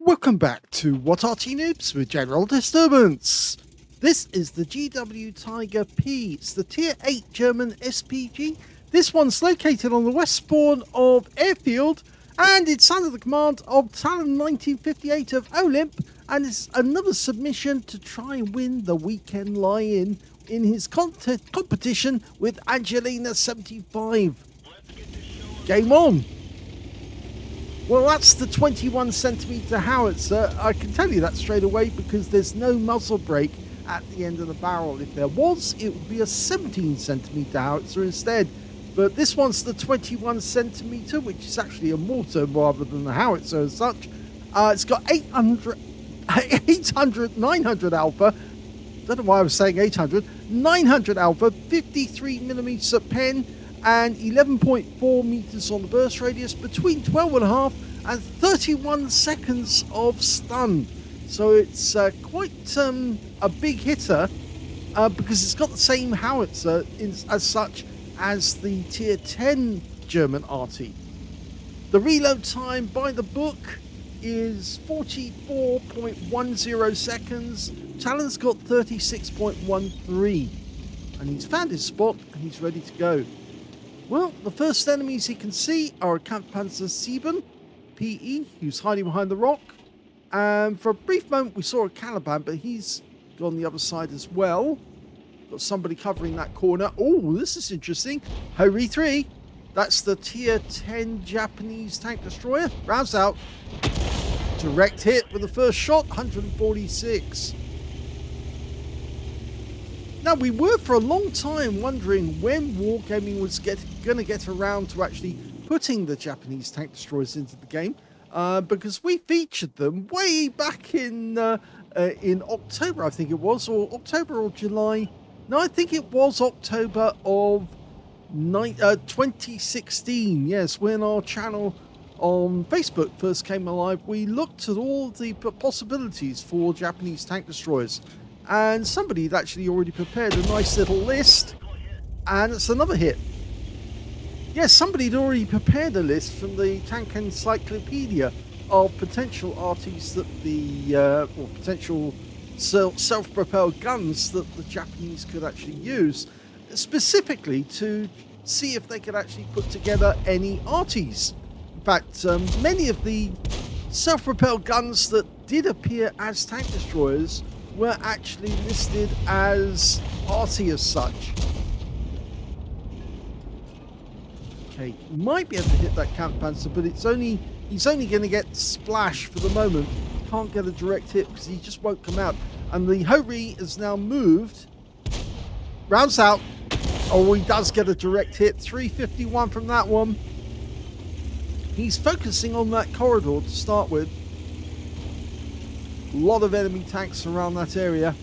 Welcome back to What Arty Noobs with General Disturbance. This is the GW Tiger P. It's the Tier 8 German SPG. This one's located on the west spawn of Airfield, and it's under the command of talon1958 of OLIMP, and it's another submission to try and win the weekend lie-in in his competition with Angelina75. Game on! Well, that's the 21cm howitzer. I can tell you that straight away because there's no muzzle brake at the end of the barrel. If there was, it would be a 17cm howitzer instead. But this one's the 21cm, which is actually a mortar rather than a howitzer as such. It's got 900 alpha. Don't know why I was saying 800. 900 alpha, 53mm at pen, and 11.4 meters on the burst radius, between 12.5 and 31 seconds of stun. So it's quite a big hitter because it's got the same howitzer as such as the tier 10 German Arty. The reload time by the book is 44.10 seconds. Talon's got 36.13, and he's found his spot and he's ready to go. Well, the first enemies he can see are a Kampfpanzer 7 PE, who's hiding behind the rock. And for a brief moment, we saw a Caliban, but he's gone the other side as well. Got somebody covering that corner. Oh, this is interesting. Hori 3. That's the tier 10 Japanese tank destroyer. Rounds out. Direct hit with the first shot, 146. Now, we were for a long time wondering when Wargaming was going to get around to actually putting the Japanese tank destroyers into the game, because we featured them way back in October, I think it was, or October or July. No, I think it was October of 2016. Yes, when our channel on Facebook first came alive, we looked at all the possibilities for Japanese tank destroyers. And somebody had actually already prepared a nice little list, and it's another hit. Yes, somebody had already prepared a list from the Tank Encyclopedia of potential arties that or potential self-propelled guns that the Japanese could actually use, specifically to see if they could actually put together any arties. In fact, many of the self-propelled guns that did appear as tank destroyers were actually listed as Arty as such. Okay, might be able to hit that Kampfpanzer, but he's only going to get splash for the moment. Can't get a direct hit because he just won't come out. And the Hori has now moved. Rounds out. Oh, he does get a direct hit. 351 from that one. He's focusing on that corridor to start with. A lot of enemy tanks around that area.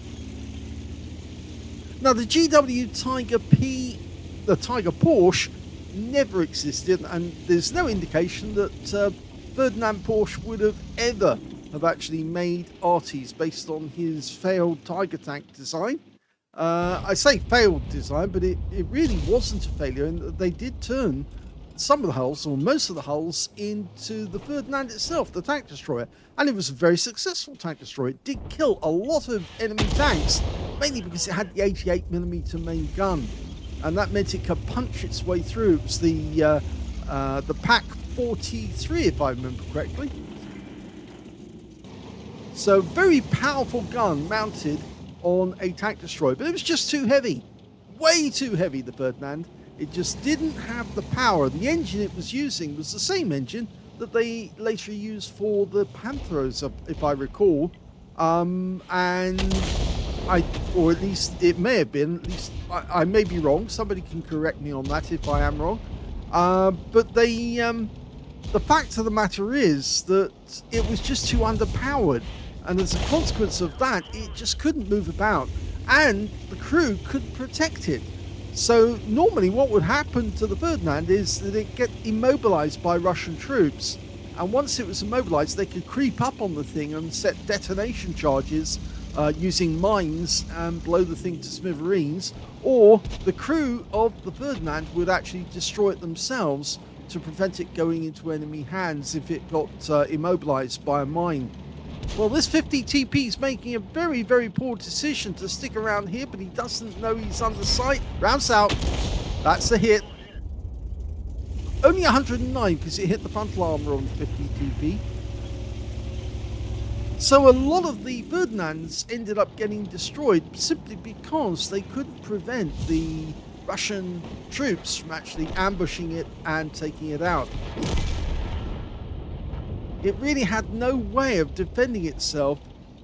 Now, the GW Tiger P, the Tiger Porsche, never existed, and there's no indication that Ferdinand Porsche would have ever actually made arties based on his failed Tiger tank design. I say failed design, but it really wasn't a failure, and they did turn some of the hulls, or most of the hulls, into the Ferdinand itself, the tank destroyer. And it was a very successful tank destroyer. It did kill a lot of enemy tanks, mainly because it had the 88mm main gun. And that meant it could punch its way through. It was the PAC 43, if I remember correctly. So very powerful gun mounted on a tank destroyer, but it was just too heavy. Way too heavy, the Ferdinand. It just didn't have the power. The engine it was using was the same engine that they later used for the Panthers, if I recall. Or at least it may have been, at least I may be wrong. Somebody can correct me on that if I am wrong. But the fact of the matter is that it was just too underpowered. And as a consequence of that, it just couldn't move about. And the crew couldn't protect it. So normally what would happen to the Ferdinand is that it get immobilized by Russian troops. And once it was immobilized, they could creep up on the thing and set detonation charges using mines and blow the thing to smithereens. Or the crew of the Ferdinand would actually destroy it themselves to prevent it going into enemy hands if it got immobilized by a mine. Well, this 50 TP is making a very, very poor decision to stick around here, but he doesn't know he's under sight. Rounds out. That's a hit. Only 109 because it hit the frontal armor on 50 TP. So a lot of the Ferdinands ended up getting destroyed simply because they couldn't prevent the Russian troops from actually ambushing it and taking it out. It really had no way of defending itself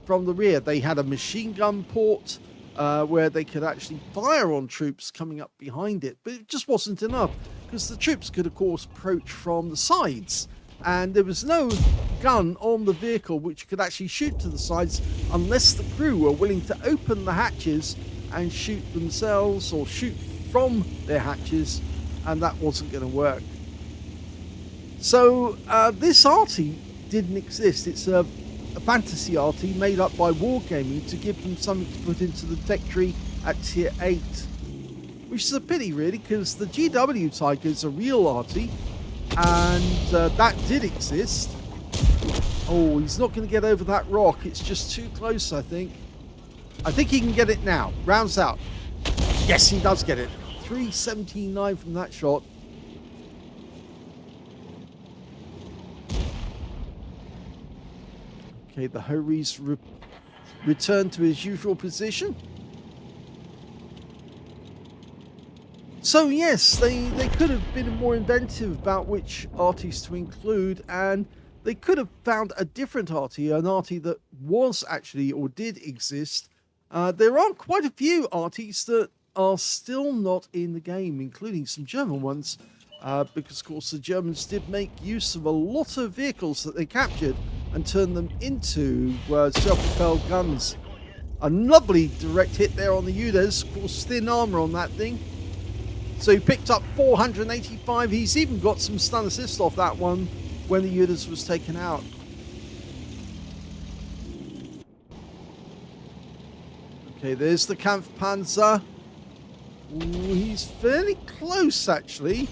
from the rear. They had a machine gun port where they could actually fire on troops coming up behind it, but it just wasn't enough because the troops could, of course, approach from the sides, and there was no gun on the vehicle which could actually shoot to the sides unless the crew were willing to open the hatches and shoot themselves or shoot from their hatches, and that wasn't going to work. So this Arty didn't exist. It's a fantasy Arty made up by Wargaming to give them something to put into the tech tree at tier 8. Which is a pity really, because the GW Tiger is a real Arty, and that did exist. Oh, he's not going to get over that rock. It's just too close, I think. I think he can get it now. Rounds out. Yes, he does get it. 379 from that shot. Okay, the Horis return to his usual position. So yes, they could have been more inventive about which Arties to include, and they could have found a different Arty, an Arty that was actually or did exist. There are quite a few Arties that are still not in the game, including some German ones, because of course the Germans did make use of a lot of vehicles that they captured and turned them into self-propelled guns. A lovely direct hit there on the Udas, of course thin armor on that thing. So he picked up 485. He's even got some stun assist off that one when the Udas was taken out. Okay, there's the Kampfpanzer. Ooh, he's fairly close actually.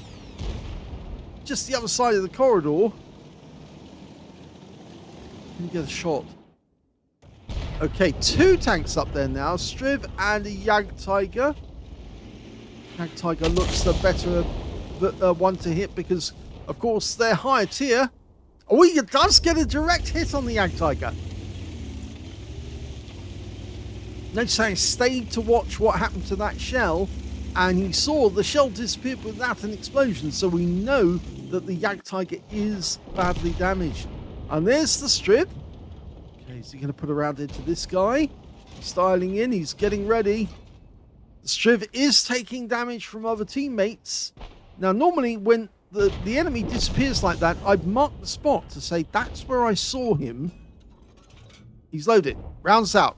Just the other side of the corridor. Can you get a shot? Okay, two tanks up there now. Striv and a Jagdtiger. Jagdtiger looks the better one to hit because, of course, they're higher tier. Oh, he does get a direct hit on the Jagdtiger. Notice how he stayed to watch what happened to that shell, and he saw the shell disappear without an explosion, so we know that the Jagdtiger is badly damaged. And there's the Striv. Okay, is he going to put a round into this guy? He's styling in, he's getting ready. The Striv is taking damage from other teammates. Now, normally when the enemy disappears like that, I've marked the spot to say that's where I saw him. He's loaded. Rounds out.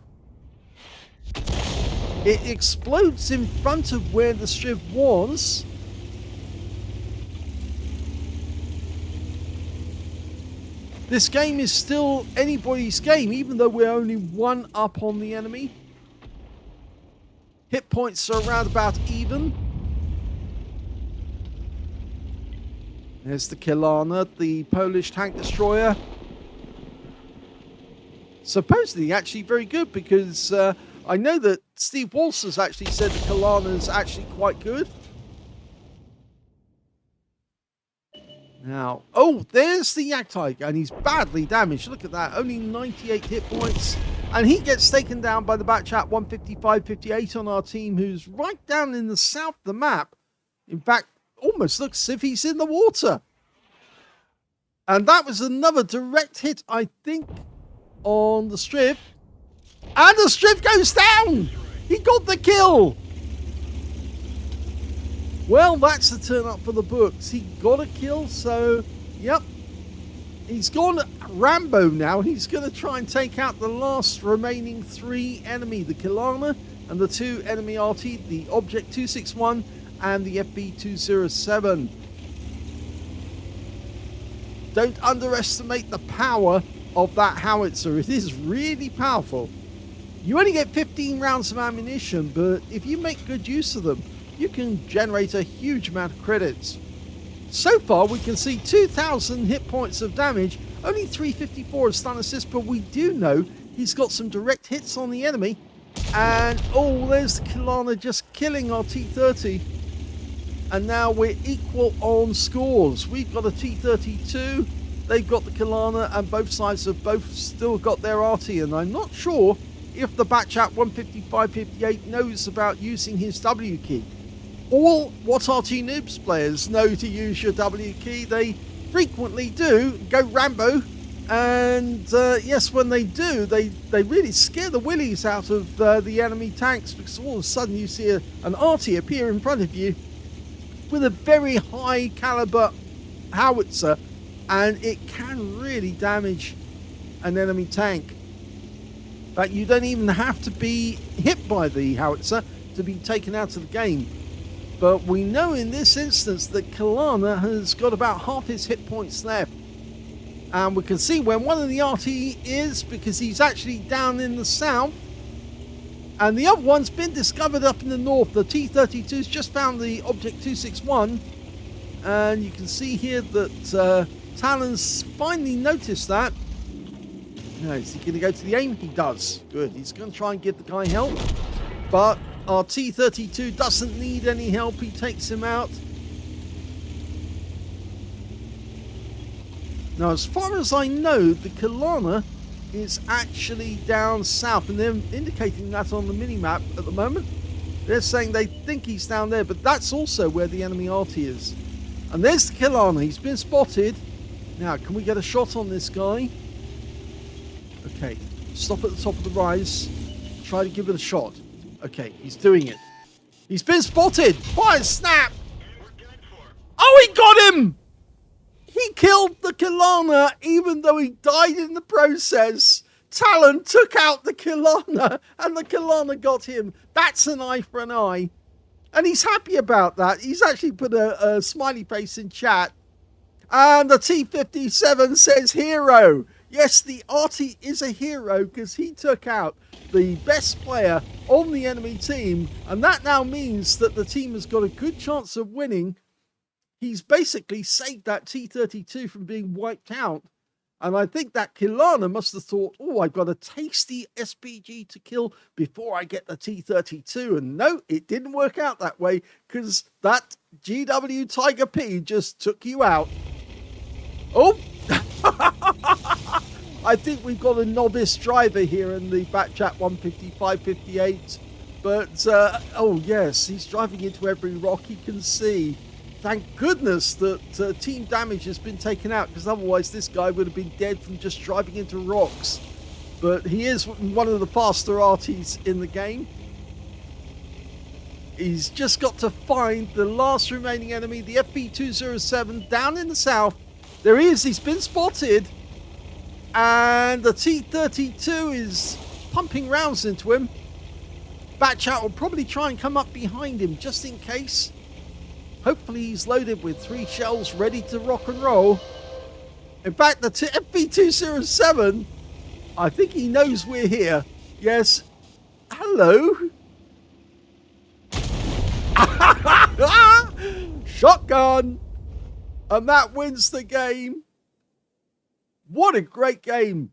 It explodes in front of where the Striv was. This game is still anybody's game, even though we're only one up on the enemy. Hit points are around about even. There's the Kilana, the Polish tank destroyer. Supposedly actually very good because I know that Steve Walsh has actually said the Kilana is actually quite good. Now, oh, there's the Yak and he's badly damaged. Look at that, only 98 hit points. And he gets taken down by the Batchat 155-58 on our team, who's right down in the south of the map. In fact, almost looks as if he's in the water. And that was another direct hit, I think, on the strip. And the strip goes down! He got the kill! Well, that's the turn up for the books. He got a kill, so, yep. He's gone Rambo now. He's going to try and take out the last remaining 3 enemy, the Kilana and the 2 enemy Arty, the Object 261 and the FB207. Don't underestimate the power of that howitzer. It is really powerful. You only get 15 rounds of ammunition, but if you make good use of them, you can generate a huge amount of credits. So far, we can see 2,000 hit points of damage, only 354 of stun assist, but we do know he's got some direct hits on the enemy. And, oh, there's the Kilana just killing our T-30. And now we're equal on scores. We've got a T-32, they've got the Kilana, and both sides have both still got their Arty. And I'm not sure if the Batchat 155-58 knows about using his W key. All what Arty Noobs players know to use your W key. They frequently do go Rambo, and yes, when they do, they really scare the willies out of the enemy tanks, because all of a sudden you see an Arty appear in front of you with a very high caliber howitzer, and it can really damage an enemy tank. But you don't even have to be hit by the howitzer to be taken out of the game. But we know in this instance that Kilana has got about half his hit points left. And we can see where one of the Arty is, because he's actually down in the south. And the other one's been discovered up in the north. The T-32's just found the Object 261. And you can see here that Talon's finally noticed that. Now, is he going to go to the aim? He does. Good. He's going to try and give the guy help. But our T-32 doesn't need any help. He takes him out. Now, as far as I know, the Kilana is actually down south, and they're indicating that on the mini-map at the moment. They're saying they think he's down there, but that's also where the enemy Arty is. And there's the Kilana. He's been spotted. Now, can we get a shot on this guy? Okay, stop at the top of the rise. Try to give it a shot. Okay, he's doing it. He's been spotted! Fire snap! Oh, he got him! He killed the Kilana, even though he died in the process. Talon took out the Kilana, and the Kilana got him. That's an eye for an eye. And he's happy about that. He's actually put a smiley face in chat. And the T-57 says hero. Yes, the Arty is a hero because he took out the best player on the enemy team, and that now means that the team has got a good chance of winning. He's basically saved that T-32 from being wiped out, and I think that Kilana must have thought, oh, I've got a tasty SPG to kill before I get the T-32, and no, it didn't work out that way, because that GW Tiger P just took you out. Oh! I think we've got a novice driver here in the Batchat 155-58. But, oh yes, he's driving into every rock he can see. Thank goodness that team damage has been taken out, because otherwise this guy would have been dead from just driving into rocks. But he is one of the faster Artys in the game. He's just got to find the last remaining enemy, the FB207, down in the south. There he is, he's been spotted. And the T-32 is pumping rounds into him. Batchat will probably try and come up behind him just in case. Hopefully he's loaded with 3 shells ready to rock and roll. In fact, the FB207, I think he knows we're here. Yes. Hello. Shotgun. And that wins the game. What a great game.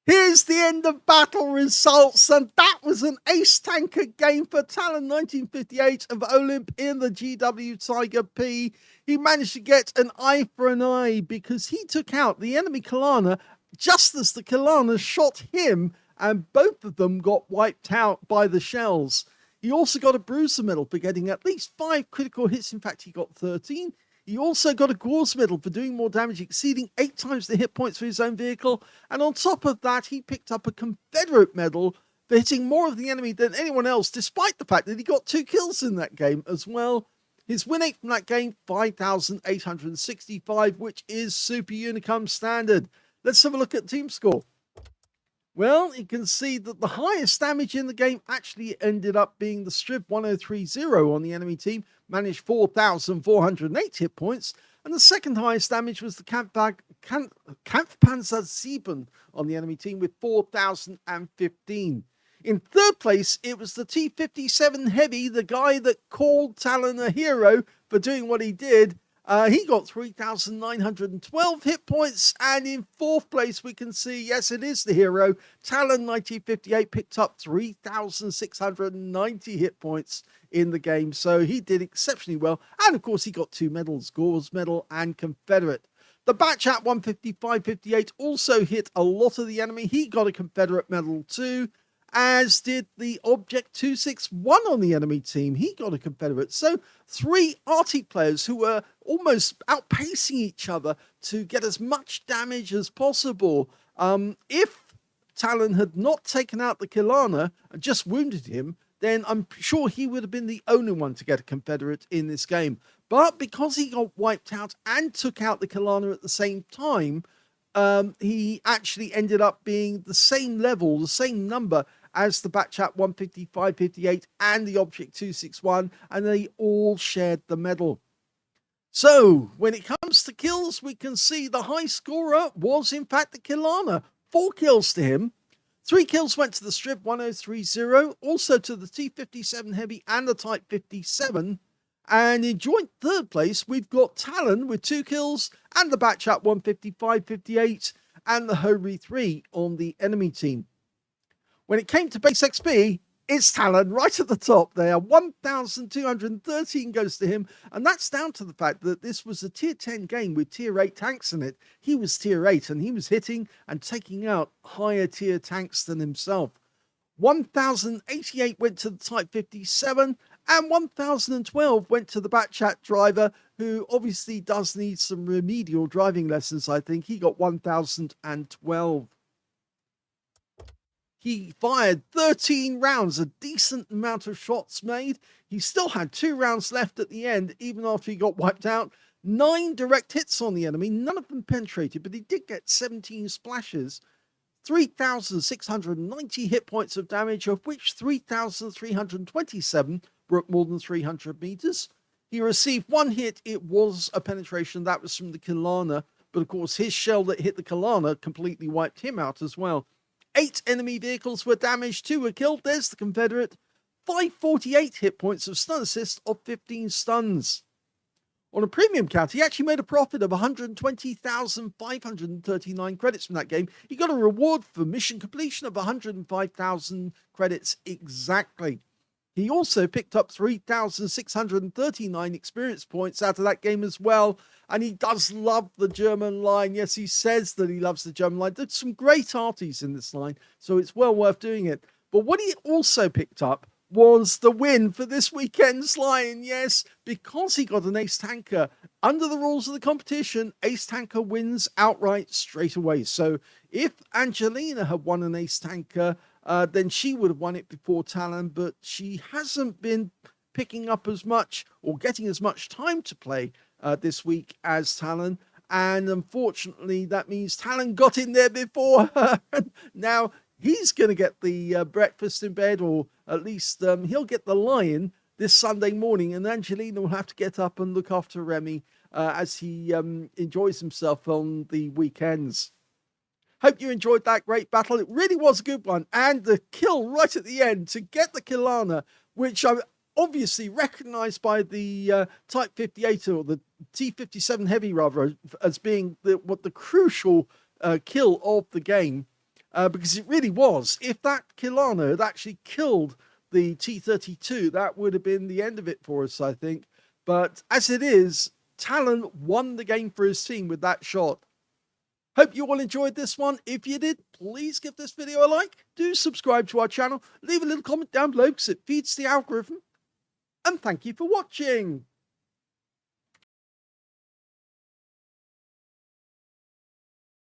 Here's the end of battle results, and that was an ace tanker game for talon1958 of OLIMP in the GW Tiger P. He managed to get an eye for an eye because he took out the enemy Kalana just as the Kalana shot him, and both of them got wiped out by the shells. He also got a bruiser medal for getting at least 5 critical hits. In fact, he got 13. He also got a Gauze medal for doing more damage, exceeding 8 times the hit points for his own vehicle. And on top of that, he picked up a Confederate medal for hitting more of the enemy than anyone else, despite the fact that he got 2 kills in that game as well. His win rate from that game, 5,865, which is Super Unicum standard. Let's have a look at team score. Well, you can see that the highest damage in the game actually ended up being the Strib 1030 on the enemy team, managed 4,408 hit points, and the second highest damage was the Kampfpanzer 7 on the enemy team with 4,015. In third place, it was the T57 Heavy, the guy that called Talon a hero for doing what he did. He got 3,912 hit points, and in fourth place we can see, yes, it is the hero. talon1958 picked up 3,690 hit points in the game, so he did exceptionally well. And of course, he got 2 medals, Gauze medal and Confederate. The Batchat 15558 also hit a lot of the enemy. He got a Confederate medal too, as did the Object 261 on the enemy team. He got a Confederate. So 3 Arty players who were almost outpacing each other to get as much damage as possible. If Talon had not taken out the Kalana and just wounded him, then I'm sure he would have been the only one to get a Confederate in this game. But because he got wiped out and took out the Kalana at the same time, he actually ended up being the same level, the same number as the Batchat 15558 and the Object 261, and they all shared the medal. So, when it comes to kills, we can see the high scorer was in fact the Kalana. 4 kills to him. 3 kills went to the Strib 1030, also to the T57 Heavy and the Type 57. And in joint third place, we've got Talon with 2 kills and the Batchat 15558 and the Hori 3 on the enemy team. When it came to base XP, it's Talon right at the top there. 1,213 goes to him, and that's down to the fact that this was a tier 10 game with tier 8 tanks in it. He was tier 8, and he was hitting and taking out higher tier tanks than himself. 1,088 went to the Type 57, and 1,012 went to the Batchat driver, who obviously does need some remedial driving lessons, I think. He got 1,012. He fired 13 rounds, a decent amount of shots made. He still had 2 rounds left at the end, even after he got wiped out. 9 direct hits on the enemy, none of them penetrated, but he did get 17 splashes. 3,690 hit points of damage, of which 3,327 were at more than 300 meters. He received 1 hit. It was a penetration. That was from the Kalana, but of course his shell that hit the Kalana completely wiped him out as well. 8 enemy vehicles were damaged, 2 were killed. There's the Confederate. 548 hit points of stun assist of 15 stuns. On a premium count, he actually made a profit of 120,539 credits from that game. He got a reward for mission completion of 105,000 credits exactly. He also picked up 3,639 experience points out of that game as well. And he does love the German line. Yes, he says that he loves the German line. There's some great Arties in this line, so it's well worth doing it. But what he also picked up was the win for this weekend's line. Yes, because he got an ace tanker. Under the rules of the competition, ace tanker wins outright straight away. So if Angelina had won an ace tanker, then she would have won it before Talon, but she hasn't been picking up as much or getting as much time to play this week as Talon. And unfortunately, that means Talon got in there before her. Now he's going to get the breakfast in bed, or at least he'll get the lion this Sunday morning, and Angelina will have to get up and look after Remy as he enjoys himself on the weekends. Hope you enjoyed that great battle. It really was a good one. And the kill right at the end to get the Kalana, which I obviously recognized by the Type 58 or the T57 Heavy rather as being the crucial kill of the game. because it really was. If that Kilana had actually killed the T-32, that would have been the end of it for us, I think. But as it is, Talon won the game for his team with that shot. Hope you all enjoyed this one. If you did, please give this video a like. Do subscribe to our channel. Leave a little comment down below because it feeds the algorithm. And thank you for watching.